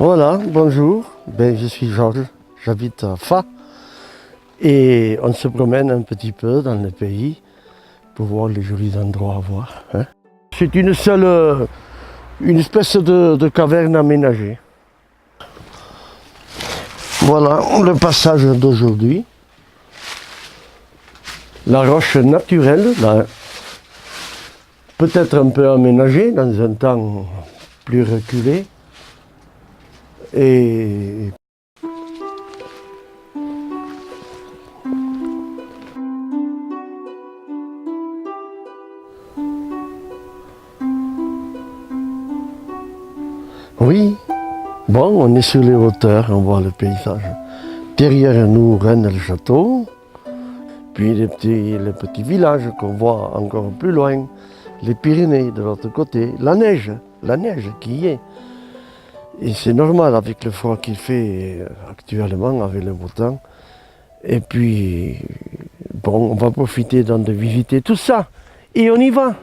Voilà, bonjour, je suis Georges, j'habite à Fa et on se promène un petit peu dans le pays pour voir les jolis endroits à voir. C'est une espèce de caverne aménagée. Voilà le passage d'aujourd'hui. La roche naturelle, peut-être un peu aménagée dans un temps plus reculé. Et oui, bon, on est sur les hauteurs, on voit le paysage. Derrière nous, Rennes-le-Château, puis les petits villages qu'on voit encore plus loin, les Pyrénées de l'autre côté, la neige qui y est. Et c'est normal avec le froid qu'il fait actuellement, avec le beau temps. Et puis, bon, on va profiter de visiter tout ça. Et on y va,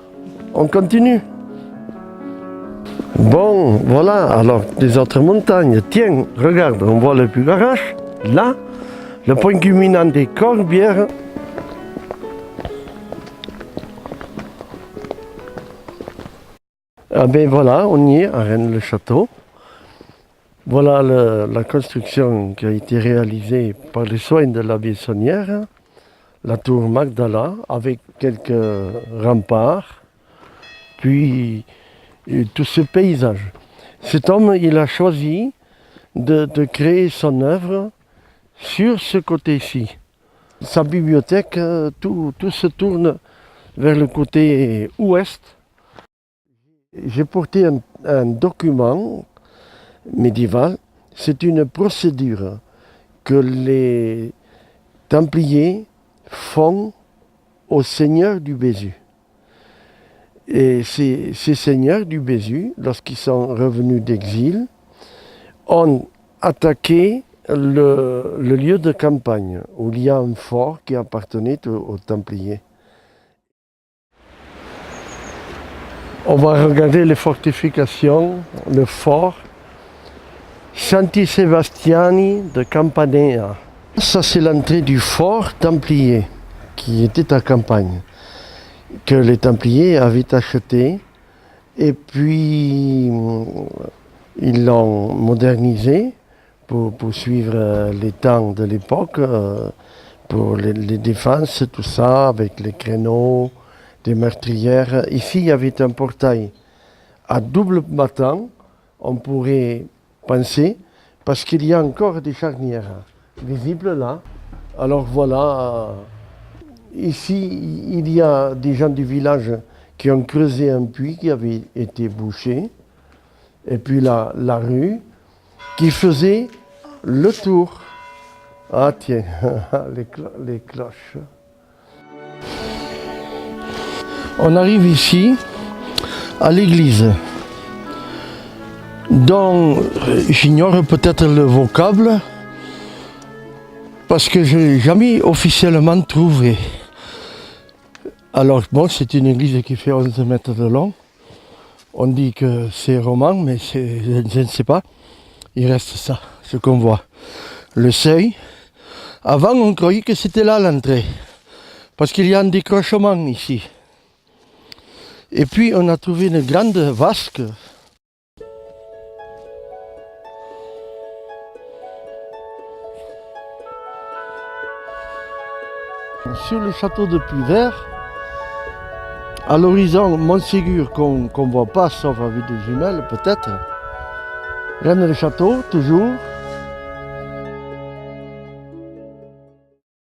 on continue. Bon, voilà, alors des autres montagnes. Tiens, regarde, on voit le Pugarache, là, le point culminant des Corbières. Ah ben voilà, on y est, à Rennes-le-Château. Voilà la construction qui a été réalisée par les soins de la Buissonnière, la tour Magdala, avec quelques remparts, puis tout ce paysage. Cet homme, il a choisi de créer son œuvre sur ce côté-ci. Sa bibliothèque, tout se tourne vers le côté ouest. J'ai porté un document médiéval. C'est une procédure que les Templiers font aux seigneurs du Bézu. Et ces seigneurs du Bézu, lorsqu'ils sont revenus d'exil, ont attaqué le lieu de campagne où il y a un fort qui appartenait aux Templiers. On va regarder les fortifications, le fort Santi Sebastiani de Campanea. Ça, c'est l'entrée du fort Templier qui était à campagne, que les Templiers avaient acheté et puis ils l'ont modernisé pour suivre les temps de l'époque, pour les défenses, tout ça, avec les créneaux, des meurtrières. Ici, il y avait un portail à double battant, on pourrait penser, parce qu'il y a encore des charnières visibles là. Alors voilà, ici, il y a des gens du village qui ont creusé un puits qui avait été bouché, et puis la rue qui faisait le tour. Ah tiens, les cloches. On arrive ici, à l'église, dont j'ignore peut-être le vocable, parce que je n'ai jamais officiellement trouvé. Alors bon, c'est une église qui fait 11 mètres de long. On dit que c'est roman, mais je ne sais pas. Il reste ça, ce qu'on voit. Le seuil. Avant, on croyait que c'était là l'entrée, parce qu'il y a un décrochement ici. Et puis, on a trouvé une grande vasque. Sur le château de Puy-Vert, à l'horizon, Montségur qu'on ne voit pas, sauf à vue des jumelles peut-être. Rennes-le-Château, toujours.